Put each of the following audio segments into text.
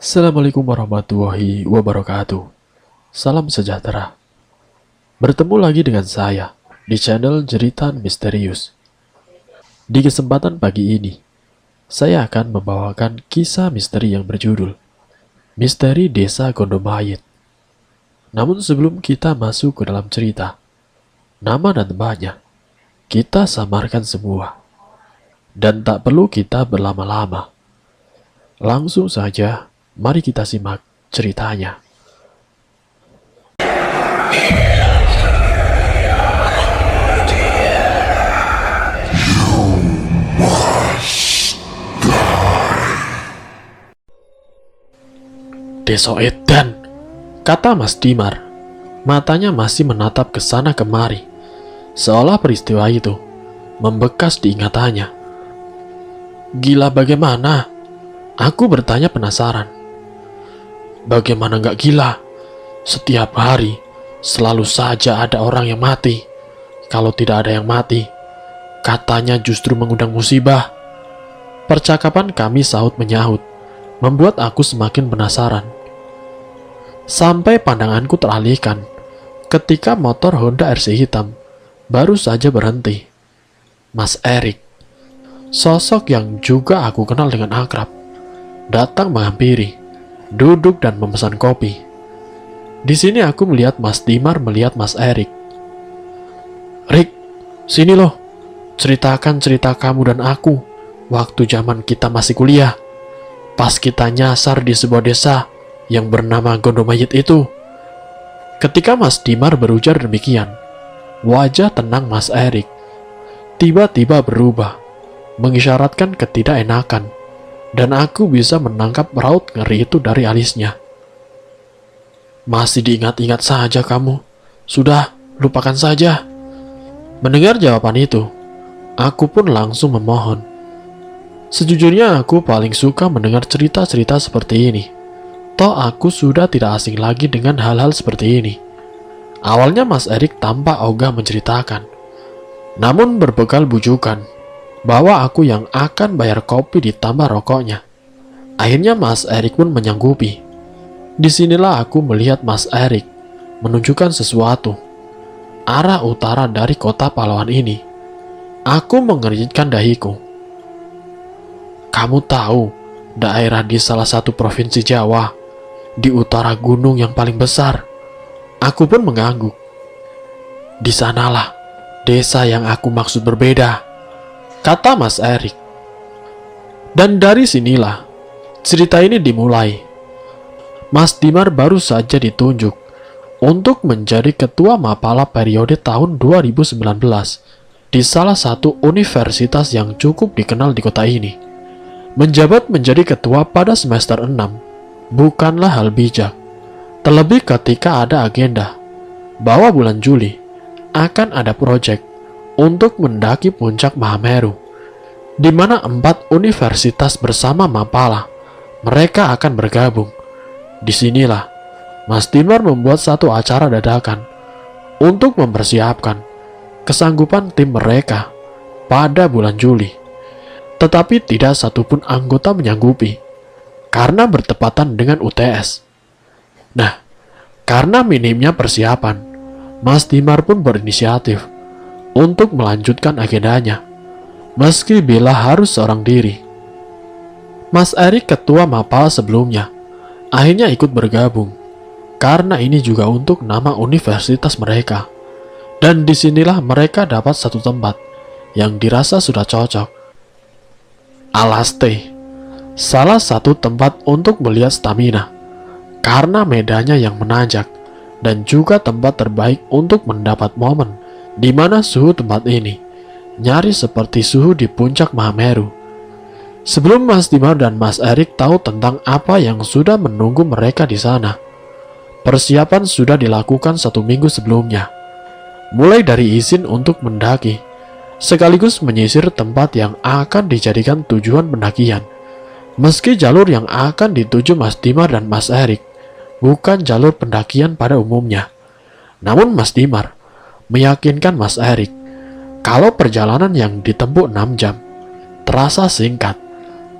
Assalamualaikum warahmatullahi wabarakatuh. Salam sejahtera. Bertemu lagi dengan saya di channel Jeritan Misterius. Di kesempatan pagi ini, saya akan membawakan kisah misteri yang berjudul Misteri Desa Gondomayit. Namun sebelum kita masuk ke dalam cerita, nama dan tempatnya kita samarkan semua. Dan tak perlu kita berlama-lama. Langsung saja, mari kita simak ceritanya. Desa Edan, kata Mas Dimar. Matanya masih menatap ke sana kemari, seolah peristiwa itu membekas di ingatannya. Gila bagaimana? Aku bertanya penasaran. Bagaimana nggak gila? Setiap hari selalu saja ada orang yang mati. Kalau tidak ada yang mati, katanya justru mengundang musibah. Percakapan kami sahut menyahut, membuat aku semakin penasaran. Sampai pandanganku teralihkan ketika motor Honda RC hitam baru saja berhenti. Mas Erik, sosok yang juga aku kenal dengan akrab, datang menghampiri, duduk dan memesan kopi. Di sini aku melihat Mas Dimar melihat Mas Erik. Rik, sini loh, ceritakan cerita kamu dan aku waktu zaman kita masih kuliah. Pas kita nyasar di sebuah desa yang bernama Gondomayit itu. Ketika Mas Dimar berujar demikian, wajah tenang Mas Erik tiba-tiba berubah, mengisyaratkan ketidakenakan, dan aku bisa menangkap raut ngeri itu dari alisnya. Masih diingat-ingat saja kamu. Sudah, lupakan saja. Mendengar jawaban itu, aku pun langsung memohon. Sejujurnya aku paling suka mendengar cerita-cerita seperti ini. Toh aku sudah tidak asing lagi dengan hal-hal seperti ini. Awalnya Mas Erik tampak ogah menceritakan. Namun berbekal bujukan bahwa aku yang akan bayar kopi ditambah rokoknya. Akhirnya Mas Erik pun menyanggupi. Disinilah aku melihat Mas Erik menunjukkan sesuatu. Arah utara dari kota pahlawan ini. Aku mengerutkan dahiku. Kamu tahu, daerah di salah satu provinsi Jawa, di utara gunung yang paling besar. Aku pun mengangguk. Di sanalah desa yang aku maksud berbeda, kata Mas Erik. Dan dari sinilah cerita ini dimulai. Mas Dimar baru saja ditunjuk untuk menjadi ketua Mapala periode tahun 2019 di salah satu universitas yang cukup dikenal di kota ini. Menjabat menjadi ketua pada semester 6 bukanlah hal bijak, terlebih ketika ada agenda bahwa bulan Juli akan ada proyek untuk mendaki puncak Mahameru, di mana 4 universitas bersama Mapala mereka akan bergabung. Disinilah Mas Dimar membuat satu acara dadakan untuk mempersiapkan kesanggupan tim mereka pada bulan Juli. Tetapi tidak satupun anggota menyanggupi karena bertepatan dengan UTS. Nah, karena minimnya persiapan, Mas Dimar pun berinisiatif untuk melanjutkan agendanya, meski bila harus seorang diri. Mas Erik, ketua Mapala sebelumnya, akhirnya ikut bergabung, karena ini juga untuk nama universitas mereka. Dan disinilah mereka dapat satu tempat yang dirasa sudah cocok. Alaste, salah satu tempat untuk melihat stamina, karena medannya yang menanjak, dan juga tempat terbaik untuk mendapat momen di mana suhu tempat ini nyaris seperti suhu di puncak Mahameru. Sebelum Mas Dimar dan Mas Erik tahu tentang apa yang sudah menunggu mereka di sana, persiapan sudah dilakukan 1 minggu sebelumnya. Mulai dari izin untuk mendaki, sekaligus menyisir tempat yang akan dijadikan tujuan pendakian. Meski jalur yang akan dituju Mas Dimar dan Mas Erik bukan jalur pendakian pada umumnya, namun Mas Dimar meyakinkan Mas Erik kalau perjalanan yang ditempuh 6 jam terasa singkat,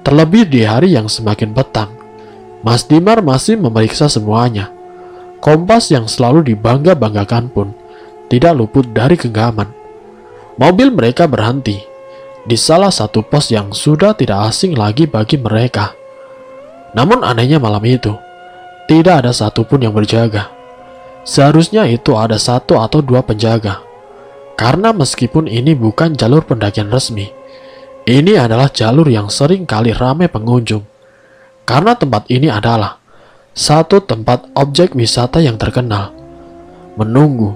terlebih di hari yang semakin petang. Mas Dimar masih memeriksa semuanya. Kompas yang selalu dibangga-banggakan pun tidak luput dari genggaman. Mobil mereka berhenti di salah satu pos yang sudah tidak asing lagi bagi mereka. Namun anehnya malam itu, tidak ada satupun yang berjaga. Seharusnya itu ada 1 atau 2 penjaga. Karena meskipun ini bukan jalur pendakian resmi, ini adalah jalur yang sering kali ramai pengunjung. Karena tempat ini adalah satu tempat objek wisata yang terkenal. Menunggu,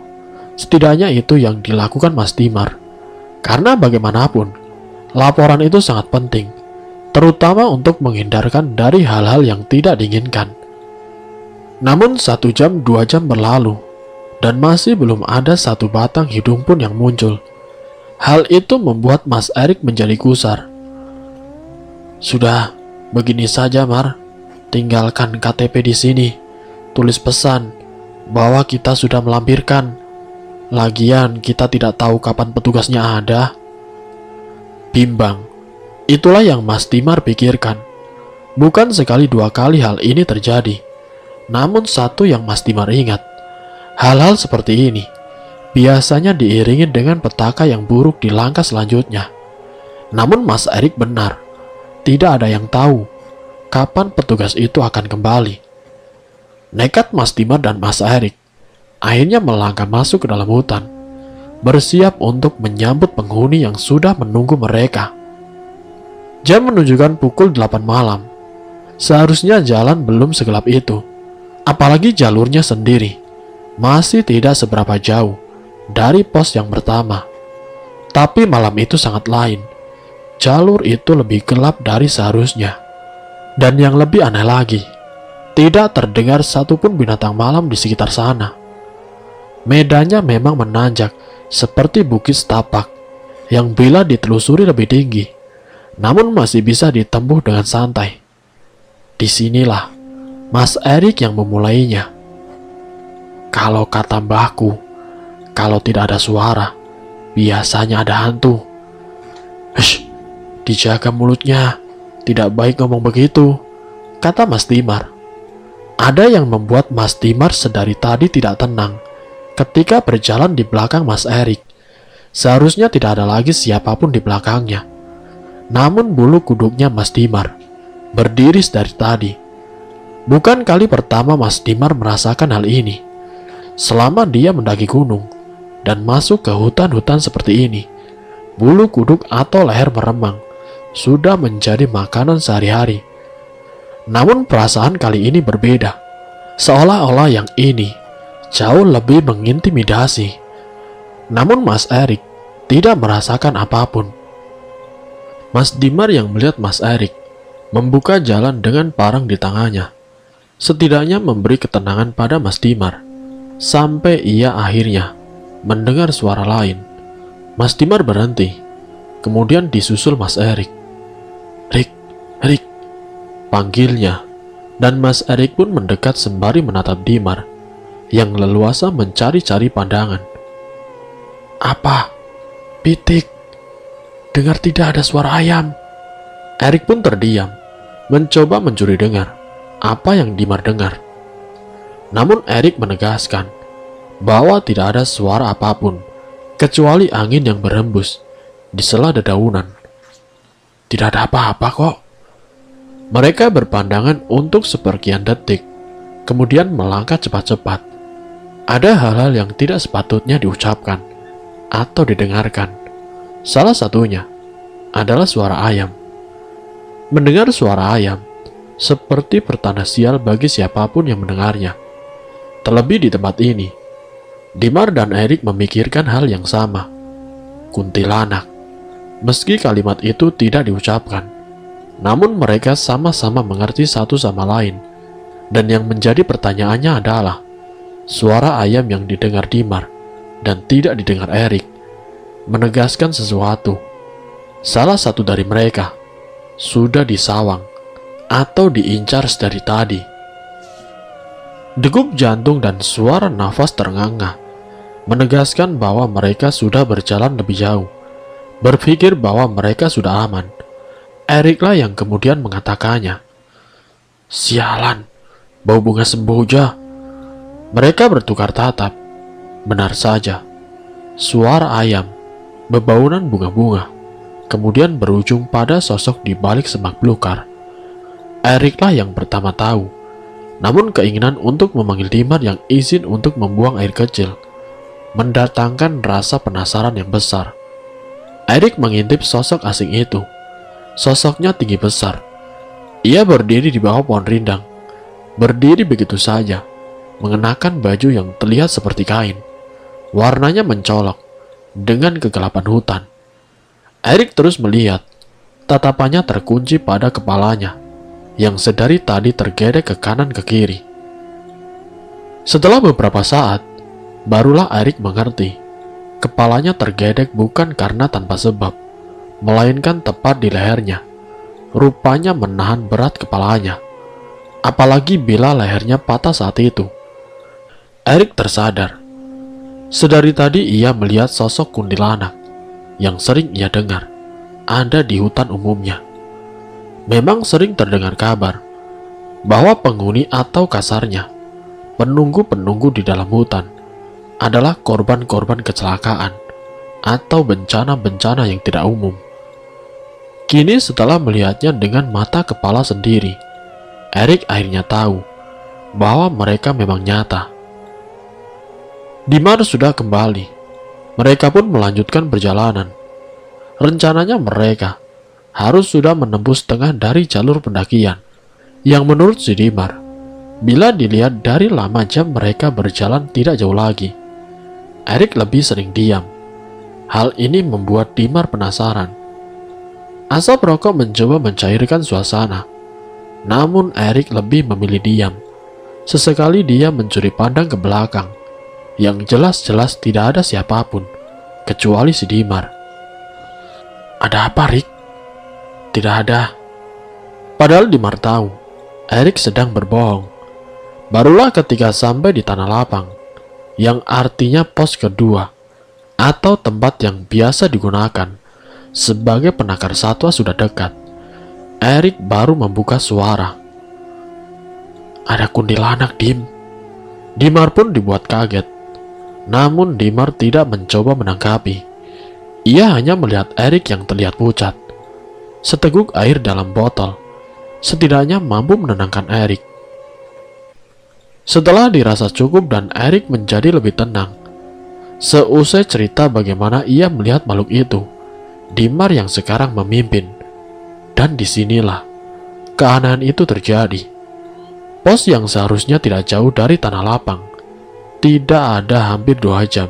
setidaknya itu yang dilakukan Mas Dimar. Karena bagaimanapun, laporan itu sangat penting, terutama untuk menghindarkan dari hal-hal yang tidak diinginkan. Namun 1 jam 2 jam berlalu, dan masih belum ada satu batang hidung pun yang muncul. Hal itu membuat Mas Erik menjadi gusar. Sudah, begini saja Mar, tinggalkan KTP di sini, tulis pesan bahwa kita sudah melampirkan. Lagian kita tidak tahu kapan petugasnya ada. Bimbang, itulah yang Mas Dimar pikirkan. Bukan sekali 2 kali hal ini terjadi. Namun satu yang Mas Dimar ingat, hal-hal seperti ini biasanya diiringi dengan petaka yang buruk di langkah selanjutnya. Namun Mas Erik benar, tidak ada yang tahu kapan petugas itu akan kembali. Nekat Mas Dimar dan Mas Erik akhirnya melangkah masuk ke dalam hutan, bersiap untuk menyambut penghuni yang sudah menunggu mereka. Jam menunjukkan pukul 8 malam. Seharusnya jalan belum segelap itu, apalagi jalurnya sendiri masih tidak seberapa jauh dari pos yang pertama. Tapi malam itu sangat lain. Jalur itu lebih gelap dari seharusnya. Dan yang lebih aneh lagi, tidak terdengar satupun binatang malam di sekitar sana. Medannya memang menanjak seperti bukit setapak yang bila ditelusuri lebih tinggi, namun masih bisa ditempuh dengan santai. Disinilah Mas Erik yang memulainya. Kalau kata mbahku, kalau tidak ada suara, biasanya ada hantu. Dijaga mulutnya, tidak baik ngomong begitu, kata Mas Dimar. Ada yang membuat Mas Dimar sedari tadi tidak tenang ketika berjalan di belakang Mas Erik. Seharusnya tidak ada lagi siapapun di belakangnya. Namun bulu kuduknya Mas Dimar berdiri dari tadi. Bukan kali pertama Mas Dimar merasakan hal ini. Selama dia mendaki gunung dan masuk ke hutan-hutan seperti ini, bulu kuduk atau leher meremang sudah menjadi makanan sehari-hari. Namun perasaan kali ini berbeda. Seolah-olah yang ini jauh lebih mengintimidasi. Namun Mas Erik tidak merasakan apapun. Mas Dimar yang melihat Mas Erik membuka jalan dengan parang di tangannya, setidaknya memberi ketenangan pada Mas Dimar. Sampai ia akhirnya mendengar suara lain. Mas Dimar berhenti, kemudian disusul Mas Erik. Rik, panggilnya, dan Mas Erik pun mendekat sembari menatap Dimar yang leluasa mencari-cari pandangan. Apa? Pitik, dengar tidak ada suara ayam. Erik pun terdiam, mencoba mencuri dengar apa yang Dimar dengar. Namun Erik menegaskan bahwa tidak ada suara apapun kecuali angin yang berhembus di sela dedaunan. Tidak ada apa-apa kok. Mereka berpandangan untuk seperkian detik, kemudian melangkah cepat-cepat. Ada hal-hal yang tidak sepatutnya diucapkan atau didengarkan. Salah satunya adalah suara ayam. Mendengar suara ayam seperti pertanda sial bagi siapapun yang mendengarnya. Terlebih di tempat ini, Dimar dan Erik memikirkan hal yang sama. Kuntilanak. Meski kalimat itu tidak diucapkan, namun mereka sama-sama mengerti satu sama lain. Dan yang menjadi pertanyaannya adalah, suara ayam yang didengar Dimar dan tidak didengar Erik menegaskan sesuatu. Salah satu dari mereka sudah disawang atau diincar dari tadi. Degup jantung dan suara nafas terengah-engah menegaskan bahwa mereka sudah berjalan lebih jauh. Berpikir bahwa mereka sudah aman, Eriklah yang kemudian mengatakannya. Sialan, bau bunga semboja. Mereka bertukar tatap. Benar saja, suara ayam, bebaunan bunga-bunga, kemudian berujung pada sosok di balik semak belukar. Eriklah yang pertama tahu. Namun keinginan untuk memanggil Dimar yang izin untuk membuang air kecil mendatangkan rasa penasaran yang besar. Erik mengintip sosok asing itu. Sosoknya tinggi besar. Ia berdiri di bawah pohon rindang. Berdiri begitu saja, mengenakan baju yang terlihat seperti kain. Warnanya mencolok dengan kegelapan hutan. Erik terus melihat. Tatapannya terkunci pada kepalanya, yang sedari tadi tergedek ke kanan ke kiri. Setelah beberapa saat, barulah Erik mengerti. Kepalanya tergedek bukan karena tanpa sebab, melainkan tepat di lehernya. Rupanya menahan berat kepalanya. Apalagi bila lehernya patah saat itu. Erik tersadar. Sedari tadi ia melihat sosok kuntilanak yang sering ia dengar ada di hutan umumnya. Memang sering terdengar kabar bahwa penghuni atau kasarnya penunggu-penunggu di dalam hutan adalah korban-korban kecelakaan atau bencana-bencana yang tidak umum. Kini setelah melihatnya dengan mata kepala sendiri, Erik akhirnya tahu bahwa mereka memang nyata. Dimar sudah kembali. Mereka pun melanjutkan perjalanan. Rencananya mereka harus sudah menembus setengah dari jalur pendakian yang menurut si Dimar, bila dilihat dari lama jam mereka berjalan tidak jauh lagi. Erik lebih sering diam. Hal ini membuat Dimar penasaran. Asap rokok mencoba mencairkan suasana. Namun Erik lebih memilih diam. Sesekali dia mencuri pandang ke belakang, yang jelas-jelas tidak ada siapapun, kecuali si Dimar. Ada apa, Rick? Tidak ada. Padahal Dimar tahu, Erik sedang berbohong. Barulah ketika sampai di tanah lapang, yang artinya pos kedua, atau tempat yang biasa digunakan sebagai penakar satwa sudah dekat, Erik baru membuka suara. Ada kuntilanak, Dim. Dimar pun dibuat kaget. Namun Dimar tidak mencoba menanggapi. Ia hanya melihat Erik yang terlihat pucat. Seteguk air dalam botol setidaknya mampu menenangkan Erik. Setelah dirasa cukup dan Erik menjadi lebih tenang, seusai cerita bagaimana ia melihat makhluk itu, Dimar yang sekarang memimpin. Dan disinilah keanehan itu terjadi. Pos yang seharusnya tidak jauh dari tanah lapang tidak ada hampir 2 jam.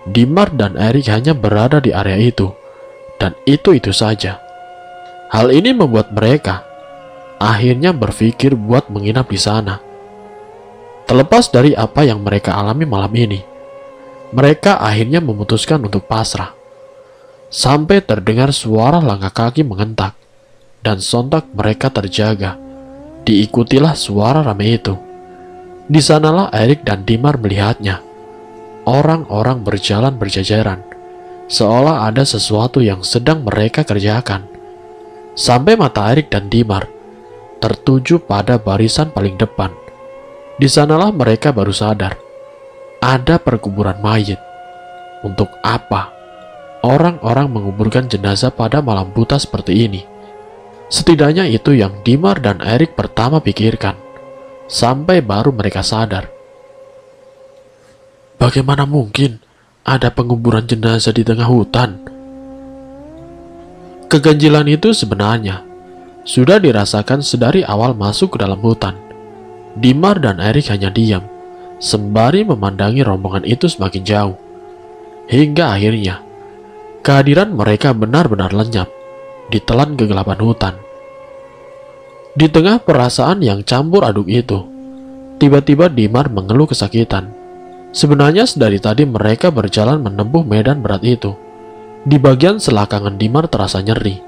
Dimar dan Erik hanya berada di area itu, dan itu saja. Hal ini membuat mereka akhirnya berpikir buat menginap di sana. Terlepas dari apa yang mereka alami malam ini, mereka akhirnya memutuskan untuk pasrah. Sampai terdengar suara langkah kaki mengentak, dan sontak mereka terjaga. Diikutilah suara ramai itu. Di sanalah Erik dan Dimar melihatnya. Orang-orang berjalan berjajaran, seolah ada sesuatu yang sedang mereka kerjakan. Sampai mata Erik dan Dimar tertuju pada barisan paling depan. Di sanalah mereka baru sadar, ada perkuburan mayit. Untuk apa orang-orang menguburkan jenazah pada malam buta seperti ini? Setidaknya itu yang Dimar dan Erik pertama pikirkan. Sampai baru mereka sadar. Bagaimana mungkin ada penguburan jenazah di tengah hutan? Keganjilan itu sebenarnya sudah dirasakan sedari awal masuk ke dalam hutan. Dimar dan Erik hanya diam, sembari memandangi rombongan itu semakin jauh. Hingga akhirnya, kehadiran mereka benar-benar lenyap ditelan kegelapan hutan. Di tengah perasaan yang campur aduk itu, tiba-tiba Dimar mengeluh kesakitan. Sebenarnya sedari tadi mereka berjalan menempuh medan berat itu. Di bagian selakangan Dimar terasa nyeri,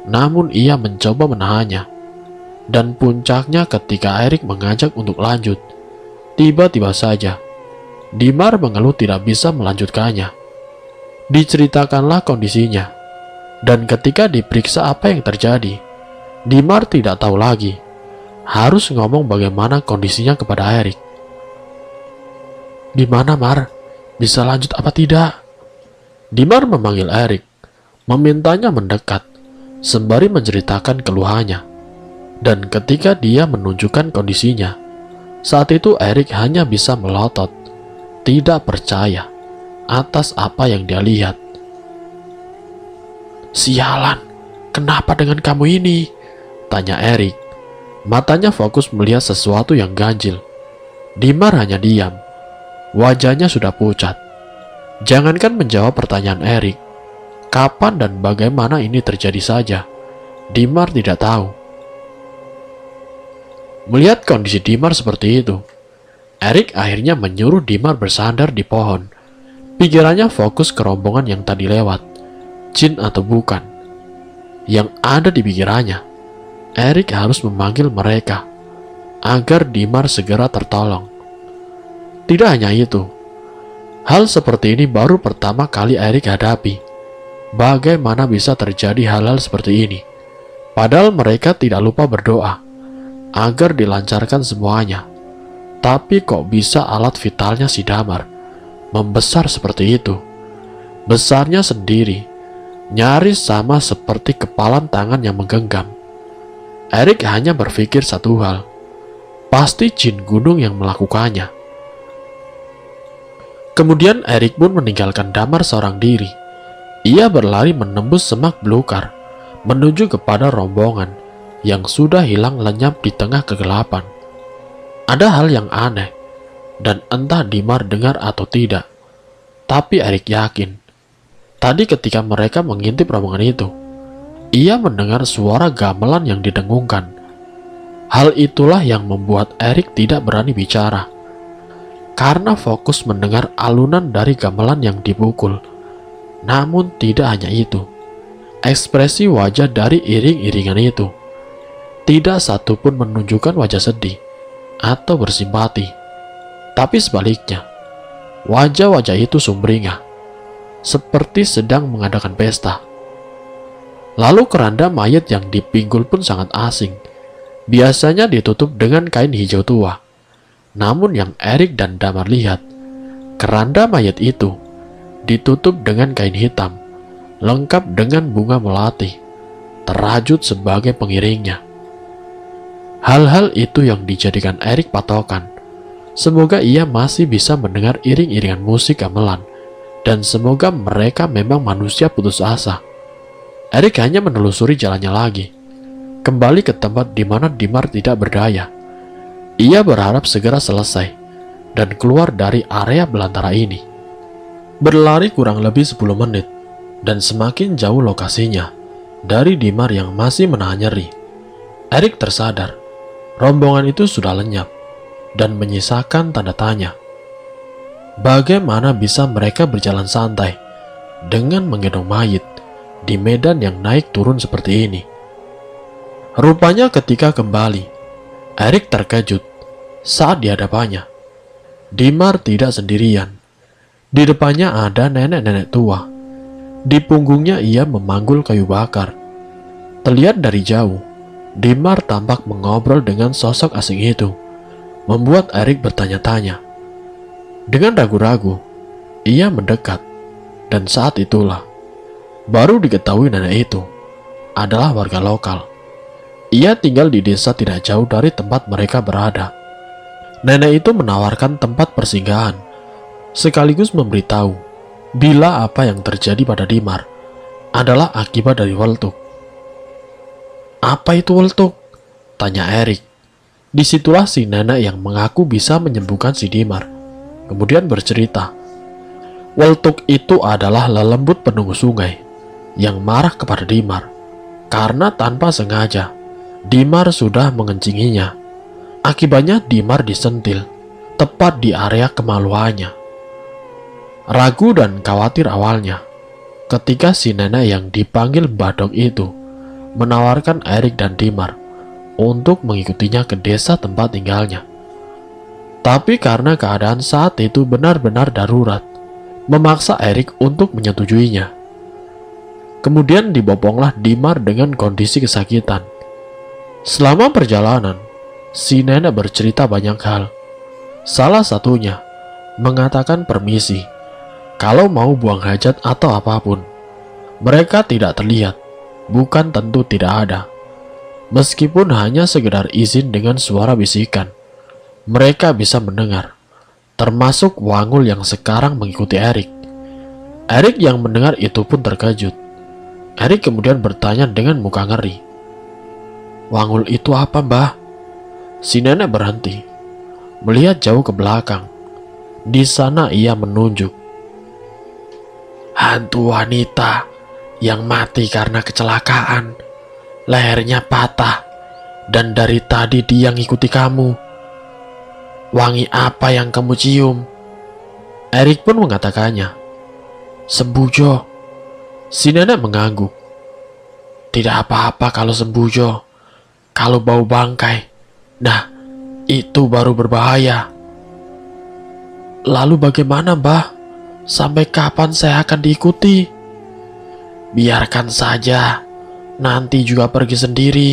namun ia mencoba menahannya. Dan puncaknya ketika Erik mengajak untuk lanjut, tiba-tiba saja Dimar mengeluh tidak bisa melanjutkannya. Diceritakanlah kondisinya, dan ketika diperiksa apa yang terjadi, Dimar tidak tahu lagi. harus ngomong bagaimana kondisinya kepada Erik. "Gimana, Mar? Bisa lanjut apa tidak?" Dimar memanggil Erik, memintanya mendekat, sembari menceritakan keluhannya. Dan ketika dia menunjukkan kondisinya, saat itu Erik hanya bisa melotot, tidak percaya atas apa yang dia lihat. "Sialan, kenapa dengan kamu ini?" tanya Erik. Matanya fokus melihat sesuatu yang ganjil. Dimar hanya diam. Wajahnya sudah pucat. Jangankan menjawab pertanyaan Erik, kapan dan bagaimana ini terjadi saja, Dimar tidak tahu. Melihat kondisi Dimar seperti itu, Erik akhirnya menyuruh Dimar bersandar di pohon. Pikirannya fokus ke rombongan yang tadi lewat, jin atau bukan. Yang ada di pikirannya, Erik harus memanggil mereka agar Dimar segera tertolong. Tidak hanya itu, hal seperti ini baru pertama kali Erik hadapi. Bagaimana bisa terjadi hal-hal seperti ini? Padahal mereka tidak lupa berdoa agar dilancarkan semuanya. Tapi kok bisa alat vitalnya si Damar membesar seperti itu? Besarnya sendiri, nyaris sama seperti kepalan tangan yang menggenggam. Erik hanya berpikir satu hal, pasti jin gunung yang melakukannya. Kemudian Erik pun meninggalkan Damar seorang diri. Ia berlari menembus semak belukar, menuju kepada rombongan yang sudah hilang lenyap di tengah kegelapan. Ada hal yang aneh, dan entah Dimar dengar atau tidak, tapi Erik yakin, tadi ketika mereka mengintip rombongan itu, ia mendengar suara gamelan yang didengungkan. Hal itulah yang membuat Erik tidak berani bicara, karena fokus mendengar alunan dari gamelan yang dipukul. Namun tidak hanya itu, ekspresi wajah dari iring-iringan itu tidak satu pun menunjukkan wajah sedih atau bersimpati, tapi sebaliknya, wajah-wajah itu sumringah, seperti sedang mengadakan pesta. Lalu keranda mayat yang dipinggul pun sangat asing. Biasanya ditutup dengan kain hijau tua. Namun yang Erik dan Damar lihat, keranda mayat itu ditutup dengan kain hitam, lengkap dengan bunga melati, terajut sebagai pengiringnya. Hal-hal itu yang dijadikan Erik patokan. Semoga ia masih bisa mendengar iring-iringan musik gamelan, dan semoga mereka memang manusia putus asa. Erik hanya menelusuri jalannya lagi, kembali ke tempat di mana Dimar tidak berdaya. Ia berharap segera selesai dan keluar dari area belantara ini. Berlari kurang lebih 10 menit, dan semakin jauh lokasinya dari Dimar yang masih menahan nyeri. Erik tersadar, rombongan itu sudah lenyap dan menyisakan tanda tanya. Bagaimana bisa mereka berjalan santai dengan menggendong mayit di medan yang naik turun seperti ini? Rupanya ketika kembali, Erik terkejut saat di hadapannya. Dimar tidak sendirian. Di depannya ada nenek-nenek tua. Di punggungnya ia memanggul kayu bakar. Terlihat dari jauh, Dimar tampak mengobrol dengan sosok asing itu, membuat Erik bertanya-tanya. Dengan ragu-ragu, ia mendekat, dan saat itulah baru diketahui nenek itu adalah warga lokal. Ia tinggal di desa tidak jauh dari tempat mereka berada. Nenek itu menawarkan tempat persinggahan, sekaligus memberitahu bila apa yang terjadi pada Dimar adalah akibat dari Weltuk. "Apa itu Weltuk?" tanya Erik. Disitulah si nenek yang mengaku bisa menyembuhkan si Dimar kemudian bercerita. Weltuk itu adalah lelembut penunggu sungai yang marah kepada Dimar karena tanpa sengaja Dimar sudah mengencinginya. Akibatnya Dimar disentil tepat di area kemaluannya. Ragu dan khawatir awalnya ketika si nenek yang dipanggil Badok itu menawarkan Erik dan Dimar untuk mengikutinya ke desa tempat tinggalnya. Tapi karena keadaan saat itu benar-benar darurat, memaksa Erik untuk menyetujuinya. Kemudian diboponglah Dimar dengan kondisi kesakitan. Selama perjalanan, si nenek bercerita banyak hal. Salah satunya mengatakan permisi kalau mau buang hajat atau apapun. Mereka tidak terlihat, bukan tentu tidak ada. Meskipun hanya sekedar izin dengan suara bisikan, mereka bisa mendengar, termasuk Wangul yang sekarang mengikuti Erik. Erik yang mendengar itu pun terkejut. Erik kemudian bertanya dengan muka ngeri. "Wangul itu apa, Mbah?" Si nenek berhenti, melihat jauh ke belakang. Di sana ia menunjuk. "Hantu wanita yang mati karena kecelakaan. Lehernya patah, dan dari tadi dia ngikuti kamu. Wangi apa yang kamu cium?" Erik pun mengatakannya. "Sembujo." Si nenek mengangguk. "Tidak apa-apa kalau sembujo. Kalau bau bangkai, nah itu baru berbahaya." "Lalu bagaimana, Mbah? Sampai kapan saya akan diikuti?" "Biarkan saja, nanti juga pergi sendiri,"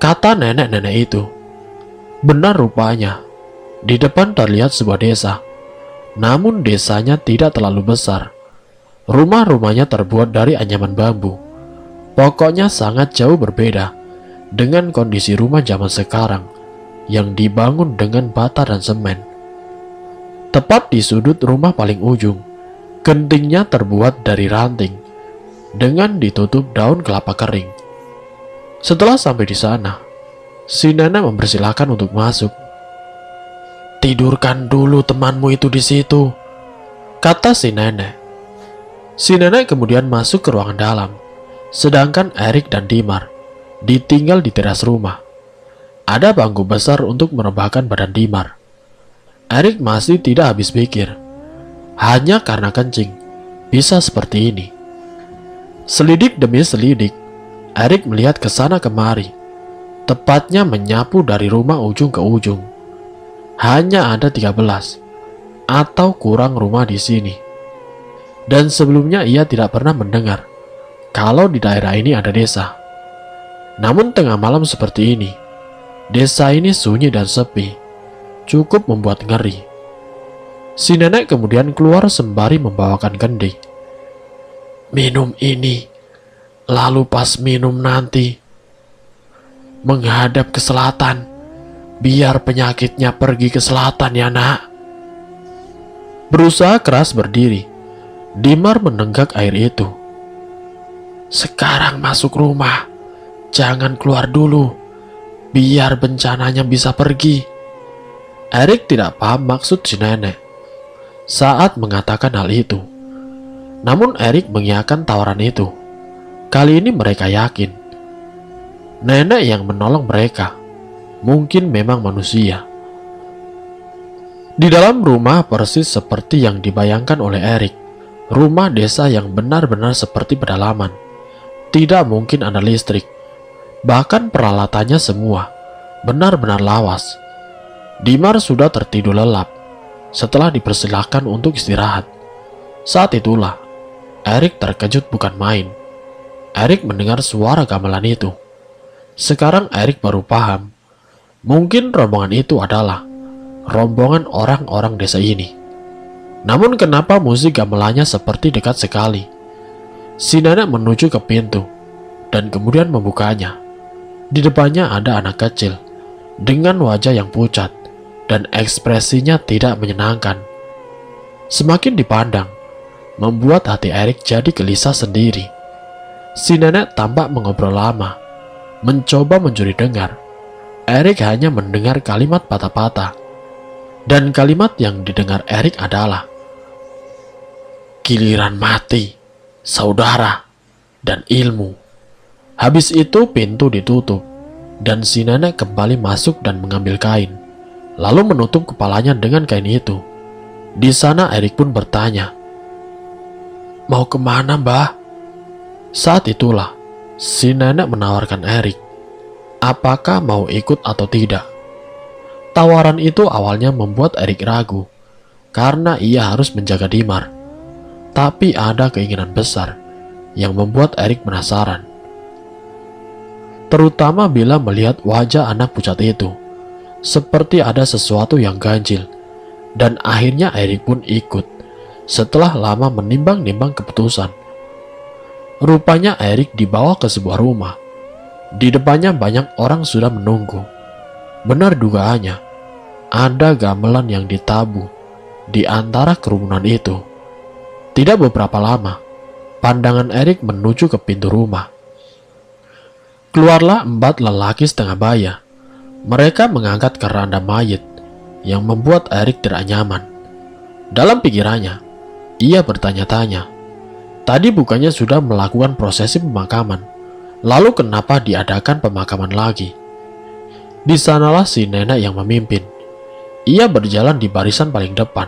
kata nenek-nenek itu. Benar rupanya, di depan terlihat sebuah desa. Namun desanya tidak terlalu besar. Rumah-rumahnya terbuat dari anyaman bambu. Pokoknya sangat jauh berbeda dengan kondisi rumah zaman sekarang yang dibangun dengan bata dan semen. Tepat di sudut rumah paling ujung, gentingnya terbuat dari ranting dengan ditutup daun kelapa kering. Setelah sampai di sana, si nenek mempersilahkan untuk masuk. "Tidurkan dulu temanmu itu di situ," kata si nenek. Si nenek kemudian masuk ke ruangan dalam, sedangkan Erik dan Dimar ditinggal di teras rumah. Ada bangku besar untuk merebahkan badan Dimar. Erik masih tidak habis pikir, hanya karena kencing bisa seperti ini. Selidik demi selidik, Erik melihat ke sana kemari, tepatnya menyapu dari rumah ujung ke ujung. Hanya ada 13 atau kurang rumah di sini. Dan sebelumnya ia tidak pernah mendengar kalau di daerah ini ada desa. Namun tengah malam seperti ini, desa ini sunyi dan sepi, cukup membuat ngeri. Si nenek kemudian keluar sembari membawakan kendi. "Minum ini, lalu pas minum nanti, menghadap ke selatan, biar penyakitnya pergi ke selatan ya nak." Berusaha keras berdiri, Dimar menenggak air itu. "Sekarang masuk rumah, jangan keluar dulu, biar bencananya bisa pergi." Erik tidak paham maksud si nenek saat mengatakan hal itu. Namun Erik mengiyakan tawaran itu. Kali ini mereka yakin nenek yang menolong mereka mungkin memang manusia. Di dalam rumah persis seperti yang dibayangkan oleh Erik. Rumah desa yang benar-benar seperti pedalaman. Tidak mungkin ada listrik. Bahkan peralatannya semua benar-benar lawas. Dimar sudah tertidur lelap setelah dipersilahkan untuk istirahat. Saat itulah Erik terkejut bukan main. Erik mendengar suara gamelan itu. Sekarang Erik baru paham. Mungkin rombongan itu adalah rombongan orang-orang desa ini. Namun kenapa musik gamelannya seperti dekat sekali? Si nenek menuju ke pintu dan kemudian membukanya. Di depannya ada anak kecil dengan wajah yang pucat dan ekspresinya tidak menyenangkan. Semakin dipandang, membuat hati Erik jadi gelisah sendiri. Si nenek tampak mengobrol lama, mencoba mencuri dengar. Erik hanya mendengar kalimat patah-patah. Dan kalimat yang didengar Erik adalah, "Giliran mati, saudara, dan ilmu." Habis itu pintu ditutup, dan si nenek kembali masuk dan mengambil kain, lalu menutup kepalanya dengan kain itu. Di sana Erik pun bertanya, "Mau kemana, Mbah?" Saat itulah si nenek menawarkan Erik, apakah mau ikut atau tidak. Tawaran itu awalnya membuat Erik ragu, karena ia harus menjaga Dimar. Tapi ada keinginan besar yang membuat Erik penasaran. Terutama bila melihat wajah anak pucat itu seperti ada sesuatu yang ganjil, dan akhirnya Erik pun ikut setelah lama menimbang-nimbang keputusan. Rupanya Erik dibawa ke sebuah rumah. Di depannya banyak orang sudah menunggu. Benar dugaannya, ada gamelan yang ditabuh di antara kerumunan itu. Tidak beberapa lama, pandangan Erik menuju ke pintu rumah. Keluarlah 4 lelaki setengah baya. Mereka mengangkat keranda mayit yang membuat Erik tidak nyaman. Dalam pikirannya, ia bertanya-tanya, tadi bukannya sudah melakukan prosesi pemakaman, lalu kenapa diadakan pemakaman lagi? Di sanalah si nenek yang memimpin. Ia berjalan di barisan paling depan.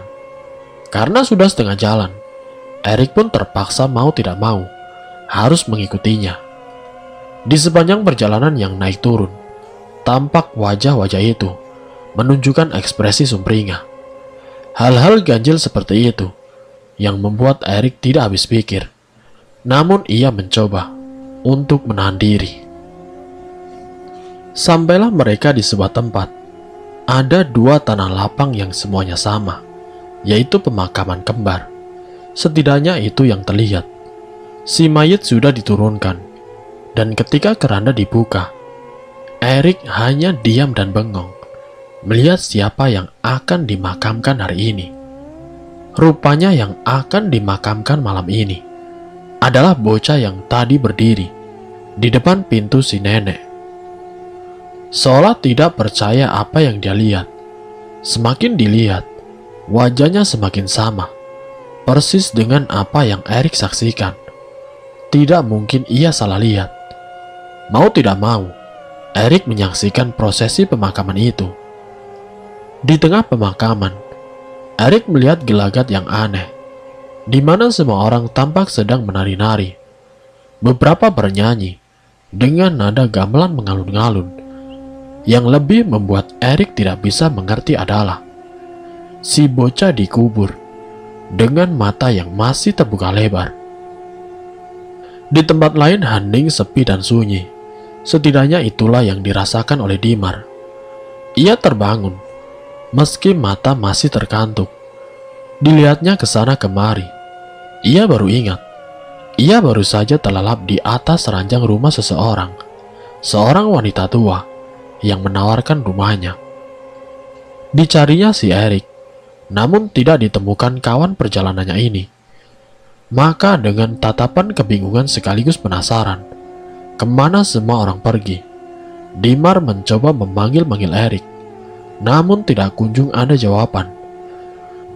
Karena sudah setengah jalan, Erik pun terpaksa mau tidak mau harus mengikutinya. Di sepanjang perjalanan yang naik turun, tampak wajah-wajah itu menunjukkan ekspresi sumringah. Hal-hal ganjil seperti itu yang membuat Erik tidak habis pikir. Namun ia mencoba untuk menahan diri. Sampailah mereka di sebuah tempat. Ada 2 tanah lapang yang semuanya sama, yaitu pemakaman kembar. Setidaknya itu yang terlihat. Si mayit sudah diturunkan, dan ketika keranda dibuka, Erik hanya diam dan bengong melihat siapa yang akan dimakamkan hari ini. Rupanya yang akan dimakamkan malam ini adalah bocah yang tadi berdiri di depan pintu si nenek. Seolah tidak percaya apa yang dia lihat. Semakin dilihat, wajahnya semakin sama, persis dengan apa yang Erik saksikan. Tidak mungkin ia salah lihat. Mau tidak mau, Erik menyaksikan prosesi pemakaman itu. Di tengah pemakaman, Erik melihat gelagat yang aneh, di mana semua orang tampak sedang menari-nari. Beberapa bernyanyi dengan nada gamelan mengalun-alun. Yang lebih membuat Erik tidak bisa mengerti adalah si bocah dikubur dengan mata yang masih terbuka lebar. Di tempat lain hening, sepi dan sunyi. Setidaknya itulah yang dirasakan oleh Dimar. Ia terbangun, meski mata masih terkantuk. Dilihatnya ke sana kemari. Ia baru ingat, ia baru saja terlelap di atas ranjang rumah seseorang. Seorang wanita tua yang menawarkan rumahnya. Dicarinya si Erik, namun tidak ditemukan kawan perjalanannya ini. Maka dengan tatapan kebingungan sekaligus penasaran, kemana semua orang pergi, Dimar mencoba memanggil-manggil Erik, namun tidak kunjung ada jawaban.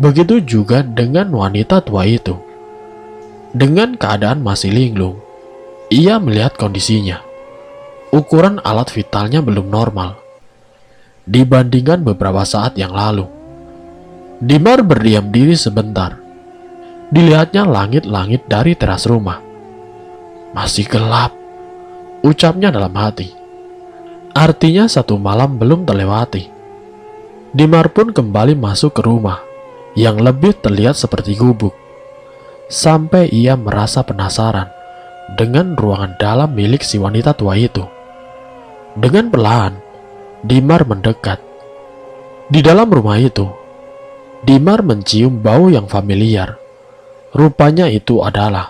Begitu juga dengan wanita tua itu. Dengan keadaan masih linglung, ia melihat kondisinya. Ukuran alat vitalnya belum normal dibandingkan beberapa saat yang lalu. Dimar berdiam diri sebentar. Dilihatnya langit-langit dari teras rumah. Masih gelap, ucapnya dalam hati. Artinya 1 malam belum terlewati. Dimar pun kembali masuk ke rumah yang lebih terlihat seperti gubuk. Sampai ia merasa penasaran dengan ruangan dalam milik si wanita tua itu. Dengan perlahan, Dimar mendekat. Di dalam rumah itu, Dimar mencium bau yang familiar. Rupanya itu adalah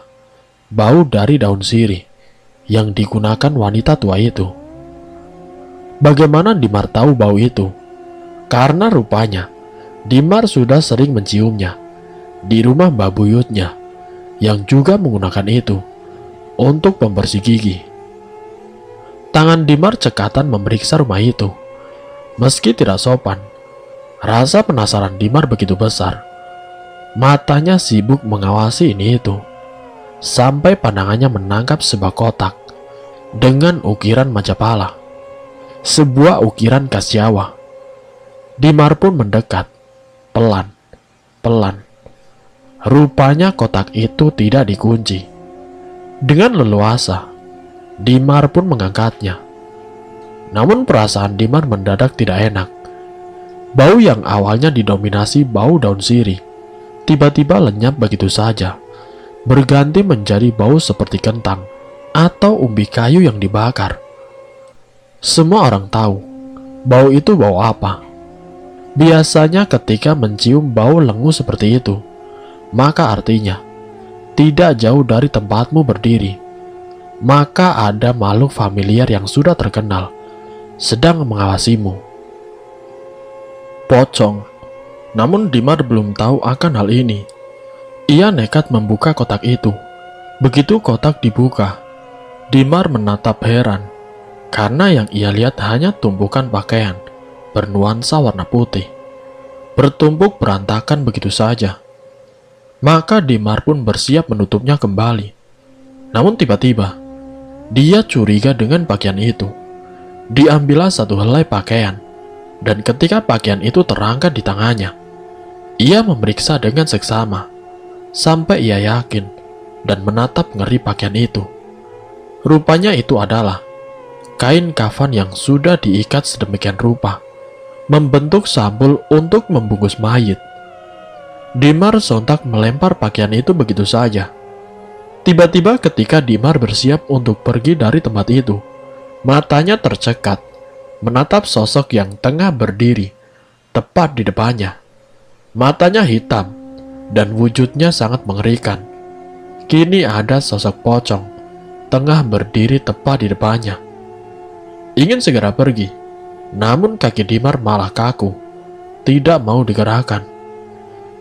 bau dari daun sirih yang digunakan wanita tua itu. Bagaimana Dimar tahu bau itu? Karena rupanya Dimar sudah sering menciumnya di rumah Mbak Buyutnya yang juga menggunakan itu untuk pembersih gigi. Tangan Dimar cekatan memeriksa rumah itu. Meski tidak sopan, rasa penasaran Dimar begitu besar. Matanya sibuk mengawasi ini itu, sampai pandangannya menangkap sebuah kotak dengan ukiran Majapala, sebuah ukiran khas Jawa. Dimar pun mendekat, pelan-pelan. Rupanya kotak itu tidak dikunci. Dengan leluasa, Dimar pun mengangkatnya. Namun perasaan Dimar mendadak tidak enak. Bau yang awalnya didominasi bau daun sirih, tiba-tiba lenyap begitu saja, berganti menjadi bau seperti kentang atau umbi kayu yang dibakar. Semua orang tahu bau itu bau apa. Biasanya ketika mencium bau lengu seperti itu, maka artinya tidak jauh dari tempatmu berdiri, maka ada makhluk familiar yang sudah terkenal sedang mengawasimu. Pocong. Namun Dimar belum tahu akan hal ini. Ia nekat membuka kotak itu. Begitu kotak dibuka, Dimar menatap heran, karena yang ia lihat hanya tumpukan pakaian bernuansa warna putih, bertumpuk berantakan begitu saja. Maka Dimar pun bersiap menutupnya kembali. Namun tiba-tiba, dia curiga dengan pakaian itu. Diambillah satu helai pakaian, dan ketika pakaian itu terangkat di tangannya, ia memeriksa dengan seksama, sampai ia yakin dan menatap ngeri pakaian itu. Rupanya itu adalah kain kafan yang sudah diikat sedemikian rupa, membentuk sabul untuk membungkus mayit. Dimar sontak melempar pakaian itu begitu saja. Tiba-tiba ketika Dimar bersiap untuk pergi dari tempat itu, matanya tercekat, menatap sosok yang tengah berdiri tepat di depannya. Matanya hitam dan wujudnya sangat mengerikan. Kini ada sosok pocong tengah berdiri tepat di depannya. Ingin segera pergi, namun kaki Dimar malah kaku, tidak mau digerakkan.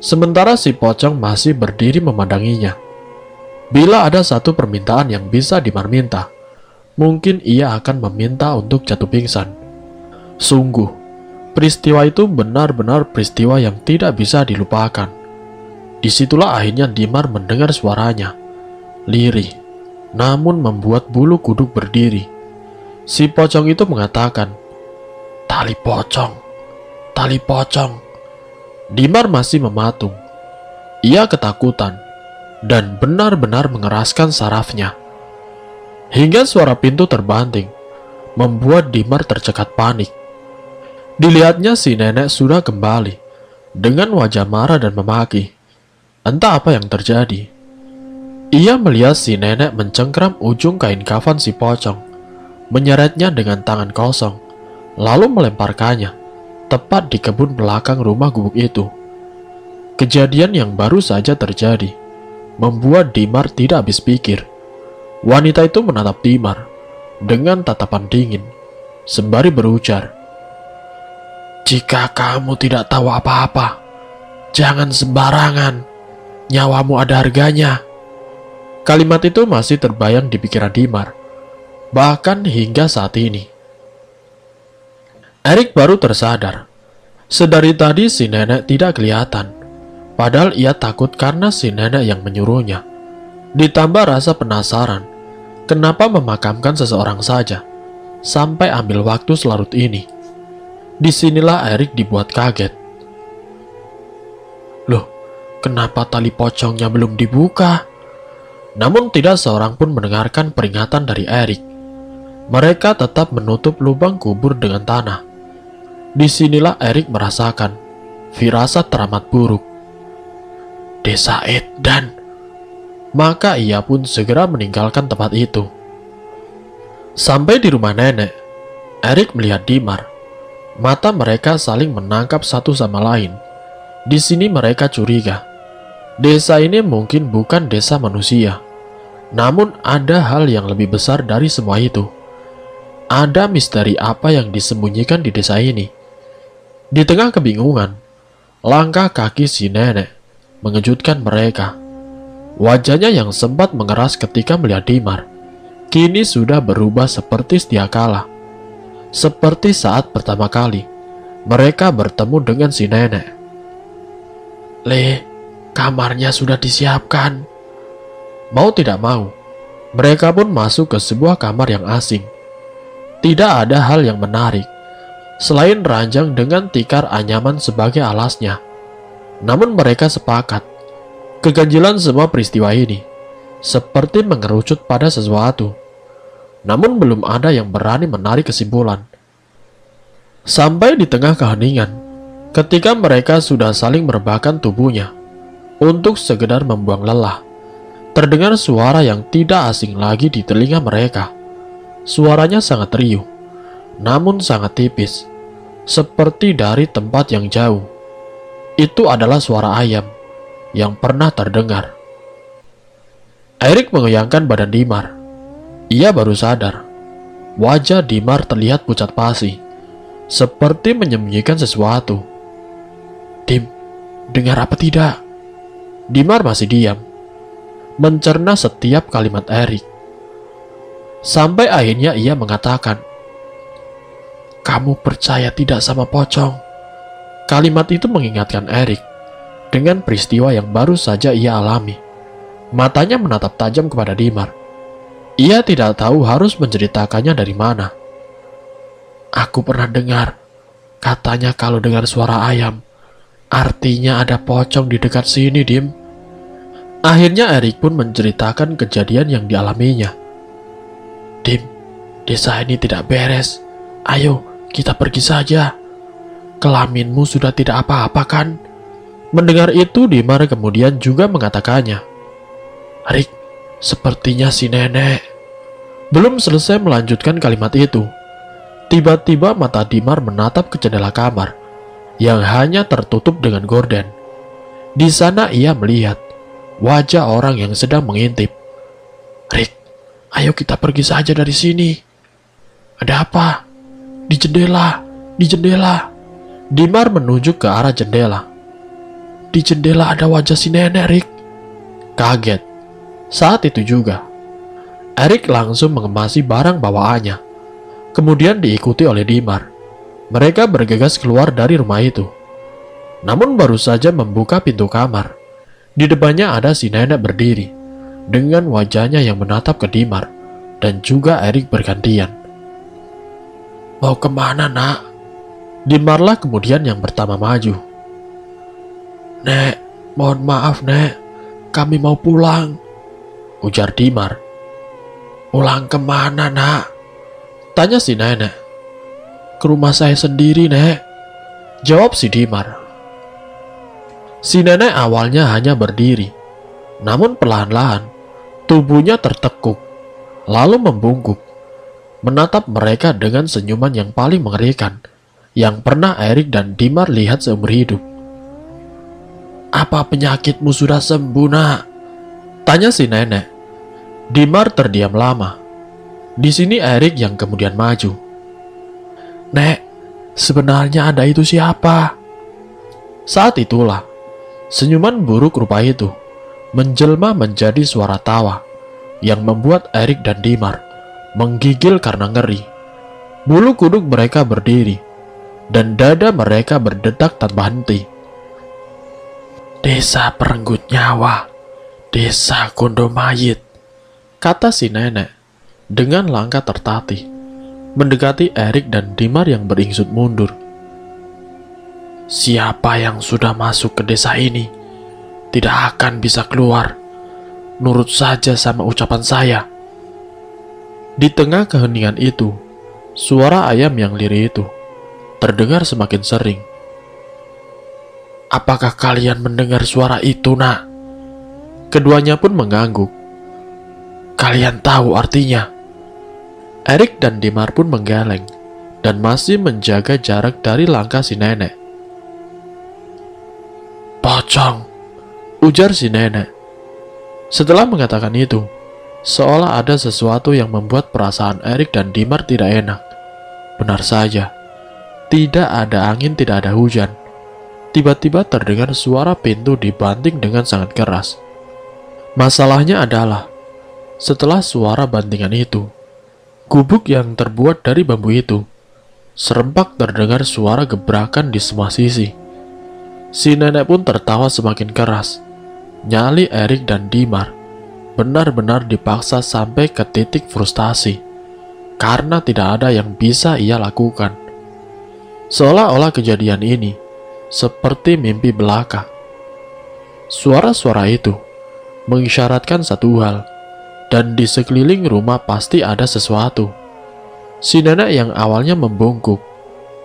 Sementara si pocong masih berdiri memandanginya. Bila ada satu permintaan yang bisa Dimar minta, mungkin ia akan meminta untuk jatuh pingsan. Sungguh, peristiwa itu benar-benar peristiwa yang tidak bisa dilupakan. Disitulah akhirnya Dimar mendengar suaranya, lirih, namun membuat bulu kuduk berdiri. Si pocong itu mengatakan, "Tali pocong, tali pocong." Dimar masih mematung. Ia ketakutan dan benar-benar mengeraskan sarafnya. Hingga suara pintu terbanting, membuat Dimar tercekat panik. Dilihatnya si nenek sudah kembali, dengan wajah marah dan memaki. Entah apa yang terjadi. Ia melihat si nenek mencengkram ujung kain kafan si pocong, menyeretnya dengan tangan kosong, lalu melemparkannya tepat di kebun belakang rumah gubuk itu. Kejadian yang baru saja terjadi membuat Dimar tidak habis pikir. Wanita itu menatap Dimar dengan tatapan dingin, sembari berujar, "Jika kamu tidak tahu apa-apa, jangan sembarangan, nyawamu ada harganya." Kalimat itu masih terbayang di pikiran Dimar, bahkan hingga saat ini. Erik baru tersadar. Sedari tadi si nenek tidak kelihatan, padahal ia takut karena si nenek yang menyuruhnya. Ditambah rasa penasaran, kenapa memakamkan seseorang saja, sampai ambil waktu selarut ini. Disinilah Erik dibuat kaget. Loh, kenapa tali pocongnya belum dibuka? Namun tidak seorang pun mendengarkan peringatan dari Erik. Mereka tetap menutup lubang kubur dengan tanah. Disinilah Erik merasakan firasat teramat buruk. Desa Edan. Maka ia pun segera meninggalkan tempat itu. Sampai di rumah nenek, Erik melihat Dimar. Mata mereka saling menangkap satu sama lain. Di sini mereka curiga. Desa ini mungkin bukan desa manusia. Namun ada hal yang lebih besar dari semua itu. Ada misteri apa yang disembunyikan di desa ini. Di tengah kebingungan, langkah kaki si nenek mengejutkan mereka. Wajahnya yang sempat mengeras ketika melihat Dimar, kini sudah berubah seperti sedia kala. Seperti saat pertama kali mereka bertemu dengan si nenek. Kamarnya sudah disiapkan. Mau tidak mau, mereka pun masuk ke sebuah kamar yang asing. Tidak ada hal yang menarik selain ranjang dengan tikar anyaman sebagai alasnya. Namun mereka sepakat, keganjilan semua peristiwa ini seperti mengerucut pada sesuatu. Namun belum ada yang berani menarik kesimpulan. Sampai di tengah keheningan, ketika mereka sudah saling merebahkan tubuhnya untuk sekedar membuang lelah, terdengar suara yang tidak asing lagi di telinga mereka. Suaranya sangat riuh, namun sangat tipis, seperti dari tempat yang jauh. Itu adalah suara ayam yang pernah terdengar. Erik mengoyangkan badan Dimar. Ia baru sadar. Wajah Dimar terlihat pucat pasi, seperti menyembunyikan sesuatu. Dim, dengar apa tidak? Dimar masih diam, mencerna setiap kalimat Erik. Sampai akhirnya ia mengatakan, "Kamu percaya tidak sama pocong?" Kalimat itu mengingatkan Erik dengan peristiwa yang baru saja ia alami. Matanya menatap tajam kepada Dimar. Ia tidak tahu harus menceritakannya dari mana. "Aku pernah dengar, katanya kalau dengar suara ayam, artinya ada pocong di dekat sini, Dim." Akhirnya Erik pun menceritakan kejadian yang dialaminya. "Dim, desa ini tidak beres. Ayo, kita pergi saja. Kelaminmu sudah tidak apa-apa kan?" Mendengar itu, Dimar kemudian juga mengatakannya. "Rik, sepertinya si nenek." Belum selesai melanjutkan kalimat itu, tiba-tiba mata Dimar menatap ke jendela kamar yang hanya tertutup dengan gorden. Di sana ia melihat wajah orang yang sedang mengintip. "Rik, ayo kita pergi saja dari sini." "Ada apa?" Di jendela. Dimar menunjuk ke arah jendela. "Di jendela ada wajah si nenek, Rik." Kaget. Saat itu juga, Erik langsung mengemasi barang bawaannya. Kemudian diikuti oleh Dimar. Mereka bergegas keluar dari rumah itu. Namun baru saja membuka pintu kamar, di depannya ada si nenek berdiri, dengan wajahnya yang menatap ke Dimar, dan juga Erik bergantian. "Mau kemana, nak?" Dimarlah kemudian yang pertama maju. "Nek, mohon maaf, Nek. Kami mau pulang," ujar Dimar. "Pulang kemana, nak?" tanya si nenek. "Ke rumah saya sendiri, Nek," jawab si Dimar. Si nenek awalnya hanya berdiri, namun perlahan-lahan tubuhnya tertekuk, lalu membungkuk, menatap mereka dengan senyuman yang paling mengerikan yang pernah Erik dan Dimar lihat seumur hidup. "Apa penyakitmu sudah sembuh, nak?" tanya si nenek. Dimar terdiam lama. Di sini Erik yang kemudian maju. "Nek, sebenarnya ada itu siapa?" Saat itulah, senyuman buruk rupa itu menjelma menjadi suara tawa yang membuat Erik dan Dimar menggigil karena ngeri. Bulu kuduk mereka berdiri dan dada mereka berdetak tanpa henti. "Desa Perenggut Nyawa, desa Gondo Mayit," kata si nenek dengan langkah tertatih, mendekati Erik dan Dimar yang beringsut mundur. "Siapa yang sudah masuk ke desa ini tidak akan bisa keluar. Nurut saja sama ucapan saya." Di tengah keheningan itu, suara ayam yang lirih itu terdengar semakin sering. "Apakah kalian mendengar suara itu, nak?" Keduanya pun mengangguk. "Kalian tahu artinya?" Erik dan Dimar pun menggeleng dan masih menjaga jarak dari langkah si nenek. "Pocong," ujar si nenek. Setelah mengatakan itu, seolah ada sesuatu yang membuat perasaan Erik dan Dimar tidak enak. Benar saja, tidak ada angin, tidak ada hujan. Tiba-tiba terdengar suara pintu dibanting dengan sangat keras. Masalahnya adalah, setelah suara bantingan itu, gubuk yang terbuat dari bambu itu, serempak terdengar suara gebrakan di semua sisi. Si nenek pun tertawa semakin keras. Nyali Erik dan Dimar benar-benar dipaksa sampai ke titik frustasi, karena tidak ada yang bisa ia lakukan. Seolah-olah kejadian ini seperti mimpi belaka. Suara-suara itu mengisyaratkan satu hal, dan di sekeliling rumah pasti ada sesuatu. Si nenek yang awalnya membungkuk,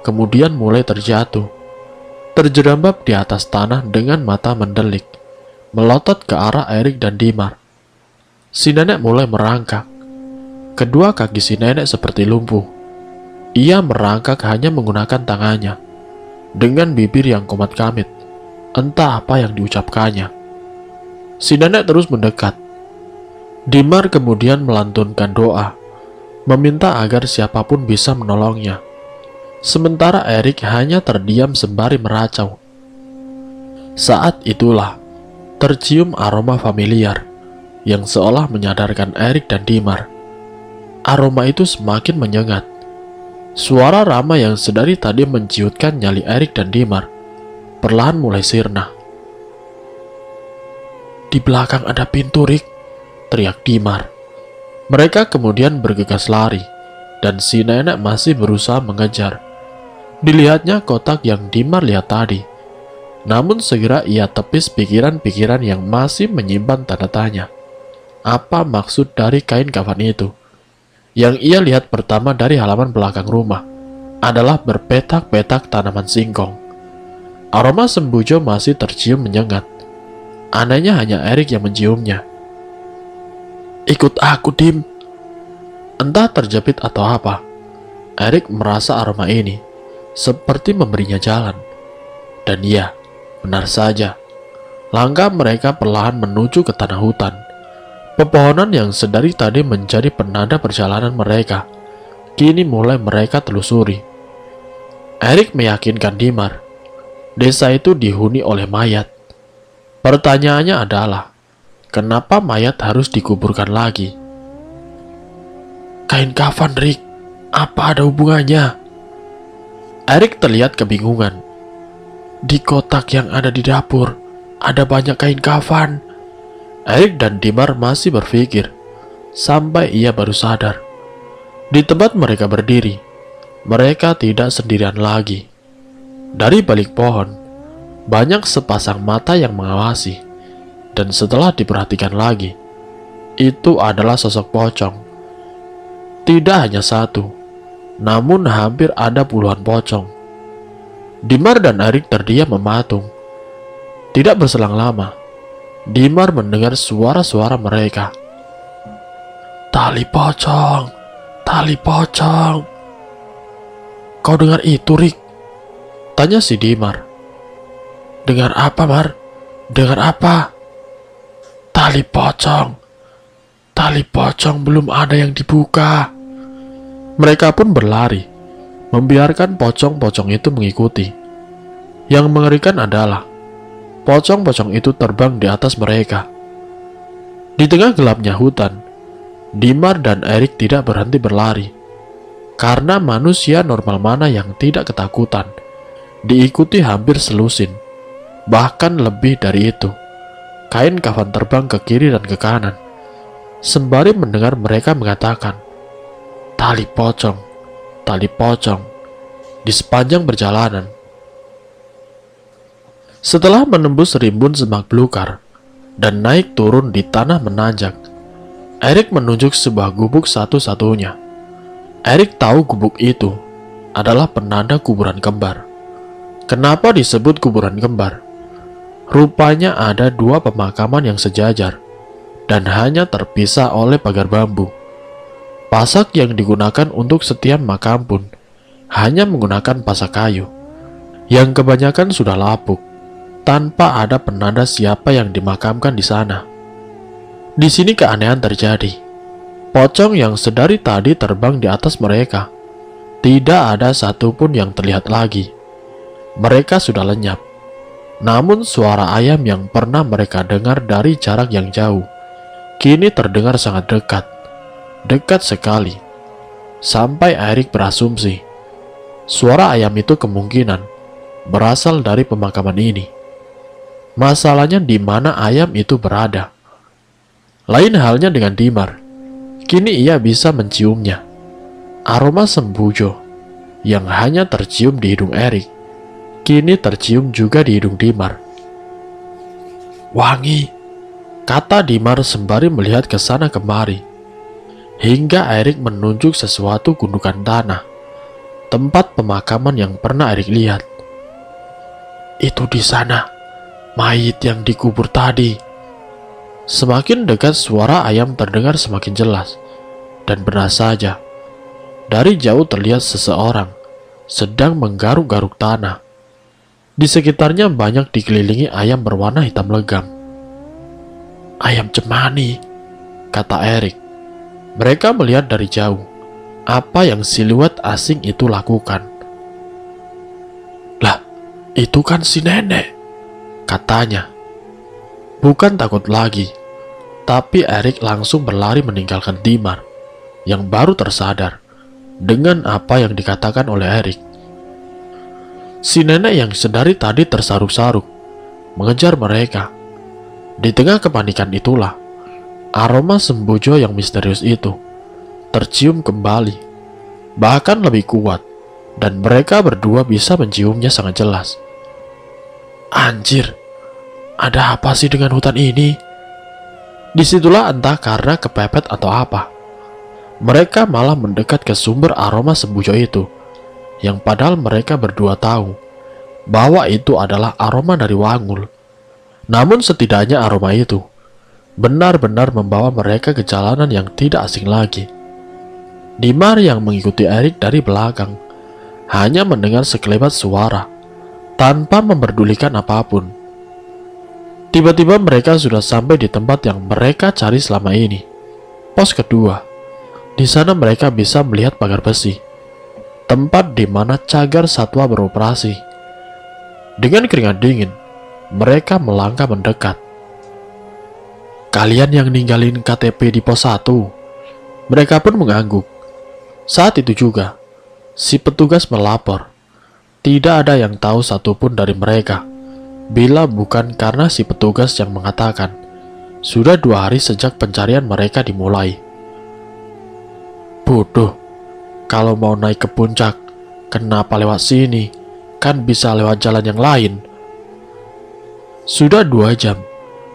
kemudian mulai terjatuh, terjerambab di atas tanah dengan mata mendelik, melotot ke arah Erik dan Dimar. Si nenek mulai merangkak. Kedua kaki si nenek seperti lumpuh. Ia merangkak hanya menggunakan tangannya. Dengan bibir yang komat-kamit, entah apa yang diucapkannya. Si nenek terus mendekat. Dimar kemudian melantunkan doa, meminta agar siapapun bisa menolongnya. Sementara Erik hanya terdiam sembari meracau. Saat itulah tercium aroma familiar yang seolah menyadarkan Erik dan Dimar. Aroma itu semakin menyengat. Suara Rama yang sedari tadi menciutkan nyali Erik dan Dimar perlahan mulai sirna. "Di belakang ada pintu, Rik," teriak Dimar. Mereka kemudian bergegas lari, dan si nenek masih berusaha mengejar. Dilihatnya kotak yang Dimar lihat tadi. Namun segera ia tepis pikiran-pikiran yang masih menyimpan tanda tanya. Apa maksud dari kain kafan itu? Yang ia lihat pertama dari halaman belakang rumah adalah berpetak-petak tanaman singkong. Aroma sembujo masih tercium menyengat. Anehnya hanya Erik yang menciumnya. "Ikut aku, Dim." Entah terjepit atau apa, Erik merasa aroma ini seperti memberinya jalan. Dan iya, benar saja. Langkah mereka perlahan menuju ke tanah hutan. Pepohonan yang sedari tadi menjadi penanda perjalanan mereka, kini mulai mereka telusuri. Erik meyakinkan Dimar, desa itu dihuni oleh mayat. Pertanyaannya adalah, kenapa mayat harus dikuburkan lagi? "Kain kafan, Rik, apa ada hubungannya?" Erik terlihat kebingungan. "Di kotak yang ada di dapur, ada banyak kain kafan." Erik dan Dimar masih berpikir, sampai ia baru sadar. Di tempat mereka berdiri, mereka tidak sendirian lagi. Dari balik pohon, banyak sepasang mata yang mengawasi. Dan setelah diperhatikan lagi, itu adalah sosok pocong. Tidak hanya satu, namun hampir ada puluhan pocong. Dimar dan Erik terdiam mematung. Tidak berselang lama, Dimar mendengar suara-suara mereka. "Tali pocong, tali pocong." "Kau dengar itu, Rik?" tanya si Dimar. "Dengar apa, Mar? Dengar apa?" "Tali pocong. Tali pocong belum ada yang dibuka." Mereka pun berlari, membiarkan pocong-pocong itu mengikuti. Yang mengerikan adalah pocong-pocong itu terbang di atas mereka. Di tengah gelapnya hutan, Dimar dan Erik tidak berhenti berlari. Karena manusia normal mana yang tidak ketakutan, diikuti hampir selusin. Bahkan lebih dari itu, kain kafan terbang ke kiri dan ke kanan. Sembari mendengar mereka mengatakan, "Tali pocong, tali pocong," di sepanjang perjalanan. Setelah menembus rimbun semak belukar dan naik turun di tanah menanjak, Erik menunjuk sebuah gubuk satu-satunya. Erik tahu gubuk itu adalah penanda kuburan kembar. Kenapa disebut kuburan kembar? Rupanya ada dua pemakaman yang sejajar dan hanya terpisah oleh pagar bambu. Pasak yang digunakan untuk setiap makam pun hanya menggunakan pasak kayu, yang kebanyakan sudah lapuk, tanpa ada penanda siapa yang dimakamkan di sana. Di sini keanehan terjadi. Pocong yang sedari tadi terbang di atas mereka, tidak ada satupun yang terlihat lagi. Mereka sudah lenyap. Namun suara ayam yang pernah mereka dengar dari jarak yang jauh, kini terdengar sangat dekat. Dekat sekali. Sampai Erik berasumsi, suara ayam itu kemungkinan berasal dari pemakaman ini. Masalahnya di mana ayam itu berada. Lain halnya dengan Dimar. Kini ia bisa menciumnya. Aroma sembujo yang hanya tercium di hidung Erik, kini tercium juga di hidung Dimar. "Wangi," kata Dimar sembari melihat ke sana kemari. Hingga Erik menunjuk sesuatu gundukan tanah, tempat pemakaman yang pernah Erik lihat. "Itu di sana, mayit yang dikubur tadi." Semakin dekat suara ayam terdengar semakin jelas. Dan benar saja, Dari jauh terlihat seseorang sedang menggaruk-garuk tanah. Di sekitarnya banyak dikelilingi ayam berwarna hitam legam. "Ayam cemani," kata Erik. Mereka melihat dari jauh apa yang siluet asing itu lakukan. "Lah, itu kan si nenek," katanya. Bukan takut lagi, tapi Erik langsung berlari meninggalkan Dimar yang baru tersadar dengan apa yang dikatakan oleh Erik. Si nenek yang sedari tadi tersaruk-saruk mengejar mereka. Di tengah kepanikan itulah, aroma sembojo yang misterius itu tercium kembali, bahkan lebih kuat, dan mereka berdua bisa menciumnya sangat jelas. "Anjir, ada apa sih dengan hutan ini?" Disitulah entah karena kepepet atau apa, mereka malah mendekat ke sumber aroma sembojo itu, yang padahal mereka berdua tahu bahwa itu adalah aroma dari Wangul. Namun setidaknya aroma itu benar-benar membawa mereka ke jalanan yang tidak asing lagi. Dimar yang mengikuti Erik dari belakang hanya mendengar sekelebat suara tanpa memperdulikan apapun. Tiba-tiba mereka sudah sampai di tempat yang mereka cari selama ini, pos kedua. Di sana mereka bisa melihat pagar besi, tempat di mana cagar satwa beroperasi. Dengan keringat dingin, mereka melangkah mendekat. "Kalian yang ninggalin KTP di pos 1?" Mereka pun mengangguk. Saat itu juga, si petugas melapor. Tidak ada yang tahu satupun dari mereka, bila bukan karena si petugas yang mengatakan sudah 2 hari sejak pencarian mereka dimulai. "Bodoh, kalau mau naik ke puncak, kenapa lewat sini? Kan bisa lewat jalan yang lain." Sudah 2 jam,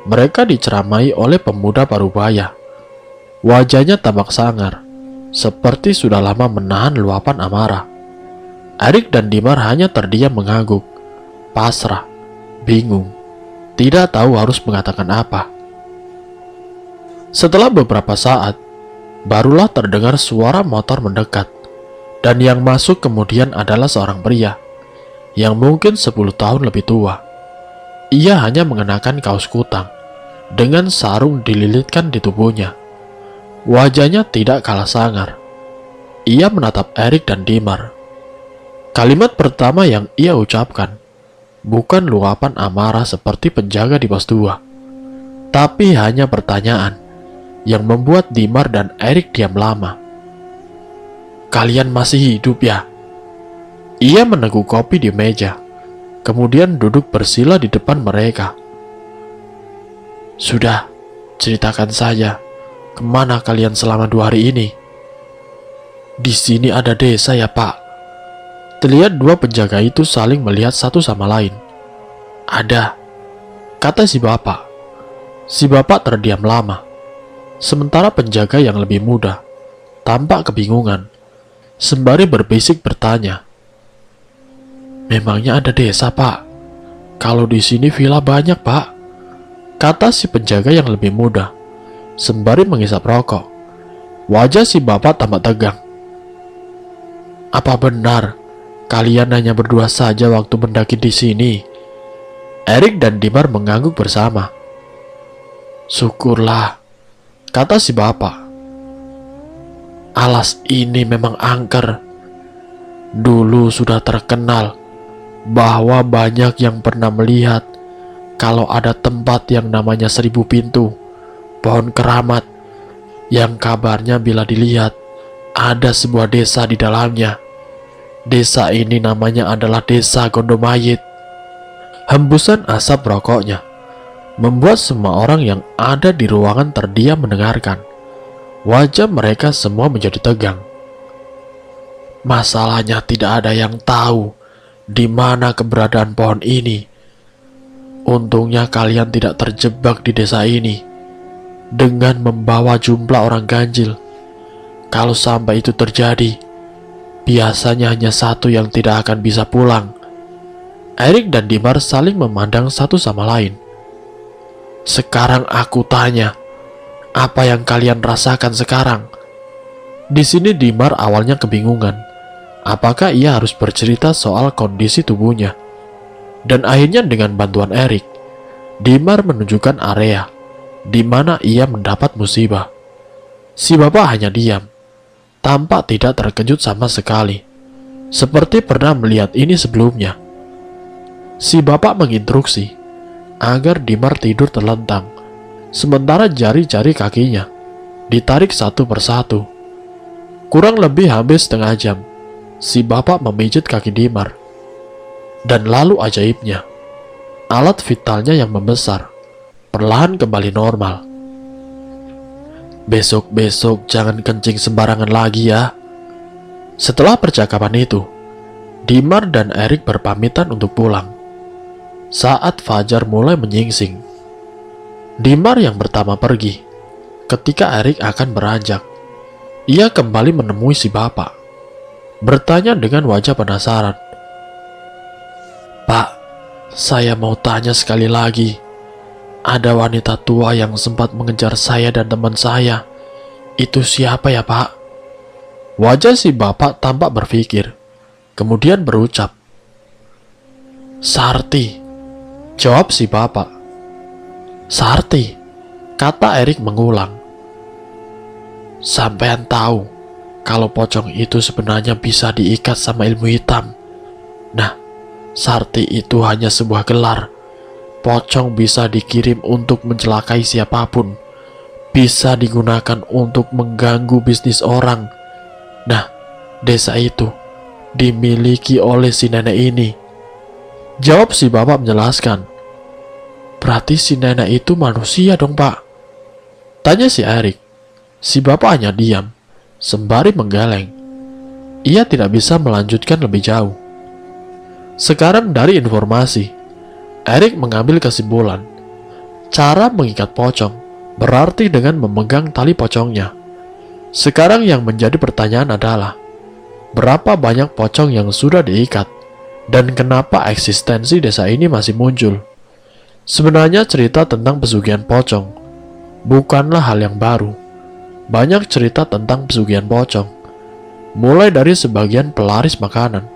mereka diceramai oleh pemuda parubaya. Wajahnya tampak sangar, seperti sudah lama menahan luapan amarah. Erik dan Dimar hanya terdiam mengangguk, pasrah, bingung, tidak tahu harus mengatakan apa. Setelah beberapa saat, barulah terdengar suara motor mendekat, dan yang masuk kemudian adalah seorang pria yang mungkin 10 tahun lebih tua. Ia hanya mengenakan kaos kutang dengan sarung dililitkan di tubuhnya. Wajahnya tidak kalah sangar. Ia menatap Erik dan Dimar. Kalimat pertama yang ia ucapkan bukan luapan amarah seperti penjaga di pos 2, tapi hanya pertanyaan yang membuat Dimar dan Erik diam lama. "Kalian masih hidup ya?" Ia meneguk kopi di meja, kemudian duduk bersila di depan mereka. "Sudah, ceritakan saja, kemana kalian selama 2 hari ini?" "Di sini ada desa ya, Pak." Terlihat 2 penjaga itu saling melihat satu sama lain. "Ada," kata si bapak. Si bapak terdiam lama. Sementara penjaga yang lebih muda tampak kebingungan, sembari berbisik bertanya, "Memangnya ada desa, Pak? Kalau di sini villa banyak, Pak," kata si penjaga yang lebih muda, sembari menghisap rokok. Wajah si bapak tampak tegang. "Apa benar kalian hanya berdua saja waktu mendaki di sini?" Erik dan Dimar mengangguk bersama. "Syukurlah," kata si bapak. "Alas ini memang angker. Dulu sudah terkenal bahwa banyak yang pernah melihat kalau ada tempat yang namanya 1000 pintu, pohon keramat, yang kabarnya bila dilihat ada sebuah desa di dalamnya. Desa ini namanya adalah Desa Gondomayit." Hembusan asap rokoknya membuat semua orang yang ada di ruangan terdiam mendengarkan. Wajah mereka semua menjadi tegang. "Masalahnya tidak ada yang tahu di mana keberadaan pohon ini. Untungnya kalian tidak terjebak di desa ini dengan membawa jumlah orang ganjil. Kalau sampai itu terjadi, biasanya hanya satu yang tidak akan bisa pulang." Erik dan Dimar saling memandang satu sama lain. "Sekarang aku tanya, apa yang kalian rasakan sekarang?" Di sini Dimar awalnya kebingungan, apakah ia harus bercerita soal kondisi tubuhnya. Dan akhirnya dengan bantuan Erik, Dimar menunjukkan area di mana ia mendapat musibah. Si bapak hanya diam, tampak tidak terkejut sama sekali, seperti pernah melihat ini sebelumnya. Si bapak menginstruksi agar Dimar tidur terlentang, sementara jari-jari kakinya ditarik satu persatu. Kurang lebih hampir setengah jam, si bapak memijit kaki Dimar. Dan lalu ajaibnya, alat vitalnya yang membesar perlahan kembali normal. Besok-besok jangan kencing sembarangan lagi ya. Setelah percakapan itu, Dimar dan Erik berpamitan untuk pulang. Saat fajar mulai menyingsing, Dimar yang pertama pergi. Ketika Erik akan beranjak, ia kembali menemui si bapak, bertanya dengan wajah penasaran. "Pak, saya mau tanya sekali lagi. Ada wanita tua yang sempat mengejar saya dan teman saya. Itu siapa ya, Pak?" Wajah si bapak tampak berpikir, kemudian berucap, "Sarti," jawab si bapak. "Sarti," kata Erik mengulang. "Sampean tahu kalau pocong itu sebenarnya bisa diikat sama ilmu hitam. Nah, Sarti itu hanya sebuah gelar. Pocong bisa dikirim untuk mencelakai siapapun, bisa digunakan untuk mengganggu bisnis orang. Nah, desa itu dimiliki oleh si nenek ini," jawab si bapak menjelaskan. "Berarti si nenek itu manusia dong, Pak?" tanya si Erik. Si bapak hanya diam, sembari menggeleng. Ia tidak bisa melanjutkan lebih jauh. Sekarang dari informasi, Erik mengambil kesimpulan. Cara mengikat pocong berarti dengan memegang tali pocongnya. Sekarang yang menjadi pertanyaan adalah, berapa banyak pocong yang sudah diikat, dan kenapa eksistensi desa ini masih muncul? Sebenarnya cerita tentang pesugihan pocong bukanlah hal yang baru. Banyak cerita tentang pesugihan pocong, mulai dari sebagian pelaris makanan,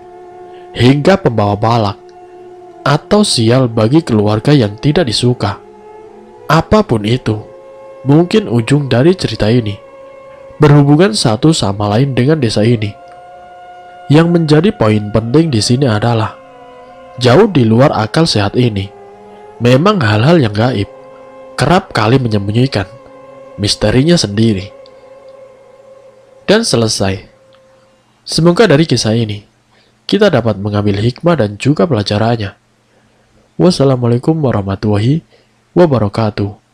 hingga pembawa balak, atau sial bagi keluarga yang tidak disuka. Apapun itu, mungkin ujung dari cerita ini berhubungan satu sama lain dengan desa ini. Yang menjadi poin penting di sini adalah, jauh di luar akal sehat ini, memang hal-hal yang gaib kerap kali menyembunyikan misterinya sendiri. Dan selesai. Semoga dari kisah ini kita dapat mengambil hikmah dan juga pelajarannya. Wassalamualaikum warahmatullahi wabarakatuh.